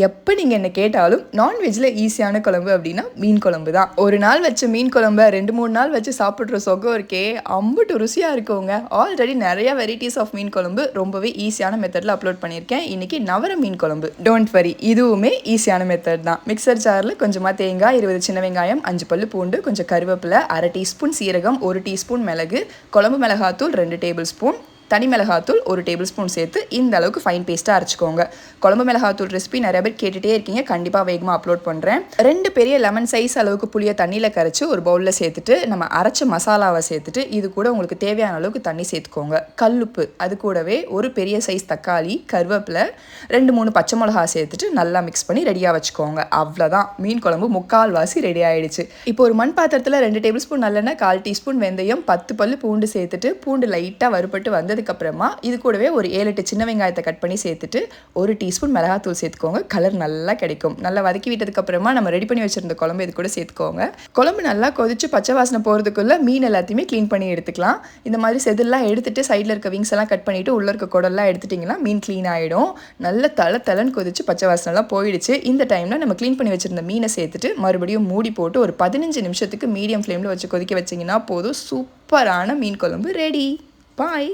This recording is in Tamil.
எப்போ நீங்கள் என்ன கேட்டாலும் நான்வெஜ்ஜில் ஈஸியான குழம்பு அப்படின்னா மீன் குழம்பு தான். ஒரு நாள் வச்ச மீன் குழம்பை 2-3 நாள் வச்சு சாப்பிட்ற சொகம் இருக்கே, அம்புட்டு ருசியாக இருக்குங்க. ஆல்ரெடி நிறைய வெரைட்டிஸ் ஆஃப் மீன் குழம்பு ரொம்பவே ஈஸியான மெத்தடில் அப்லோட் பண்ணியிருக்கேன். இன்றைக்கி நவர மீன் குழம்பு. டோன்ட் வரி, இதுவுமே ஈஸியான மெத்தட் தான். மிக்சர் ஜாரில் கொஞ்சமாக தேங்காய், 20 சின்ன வெங்காயம், 5 பல்லு பூண்டு, கொஞ்சம் கருவேப்பிலை, 1/2 டீஸ்பூன் சீரகம், 1 டீஸ்பூன் மிளகு, குழம்பு மிளகாத்தூள் 2 டேபிள் ஸ்பூன், தனி மிளகாத்தூள் 1 டேபிள் ஸ்பூன் சேர்த்து இந்த அளவுக்கு ஃபைன் பேஸ்ட்டாக அரைச்சிக்கோங்க. குழம்பு மிளகாத்தூள் ரெசிபி நிறைய பேர் கேட்டுகிட்டே இருக்கீங்க, கண்டிப்பாக வேகமாக அப்லோட் பண்ணுறேன். 2 பெரிய லெமன் சைஸ் அளவுக்கு புளியை தண்ணியில் கரைச்சி ஒரு பவுலில் சேர்த்துட்டு நம்ம அரைச்ச மசாலாவை சேர்த்துட்டு இது கூட உங்களுக்கு தேவையான அளவுக்கு தண்ணி சேர்த்துக்கோங்க. கல்லுப்பு, அது கூடவே ஒரு பெரிய சைஸ் தக்காளி, கருவேப்பிலை, 2-3 பச்சை மிளகா சேர்த்துட்டு நல்லா மிக்ஸ் பண்ணி ரெடியாக வச்சுக்கோங்க. அவ்வளோதான், மீன் குழம்பு முக்கால்வாசி ரெடி ஆகிடுச்சு. இப்போ ஒரு மண் பாத்திரத்தில் 2 டேபிள் ஸ்பூன் நல்லெண்ணெய், 1/4 டீஸ்பூன் வெந்தயம், 10 பல்லு பூண்டு சேர்த்துட்டு பூண்டு லைட்டாக வறுபட்டு வந்ததுக்கப்புறமா இது கூடவே ஒரு 7-8 சின்ன வெங்காயத்தை கட் பண்ணி சேர்த்துட்டு 1 டீஸ்பூன் மிளகாத்தூள் சேர்த்துக்கோங்க. கலர் நல்லா கிடைக்கும். நல்லா வதக்கி விட்டதுக்கப்புறமா நம்ம ரெடி பண்ணி வச்சுருந்த குழம்பு இது கூட சேர்த்துக்கோங்க. குழம்பு நல்லா கொதிச்சு பச்சை வாசனை போகிறதுக்குள்ளே மீன் எல்லாத்தையுமே க்ளீன் பண்ணி எடுத்துக்கலாம். இந்த மாதிரி செதில்லாம் எடுத்துட்டு சைடில் இருக்க விங்ஸ் எல்லாம் கட் பண்ணிவிட்டு உள்ளே இருக்க குடல்லாம் எடுத்துட்டிங்கன்னா மீன் க்ளீன் ஆகிடும். நல்ல தலைன்னு கொதிச்சு பச்சை வாசனைலாம் போயிடுச்சு. இந்த டைமில் நம்ம க்ளீன் பண்ணி வச்சுருந்த மீனை சேர்த்துட்டு மறுபடியும் மூடி போட்டு ஒரு 15 நிமிஷத்துக்கு மீடியம் ஃப்ளேமில் வச்சு கொதிக்க வச்சிங்கன்னா போதும். சூப்பரான மீன் குழம்பு ரெடி. பாய்.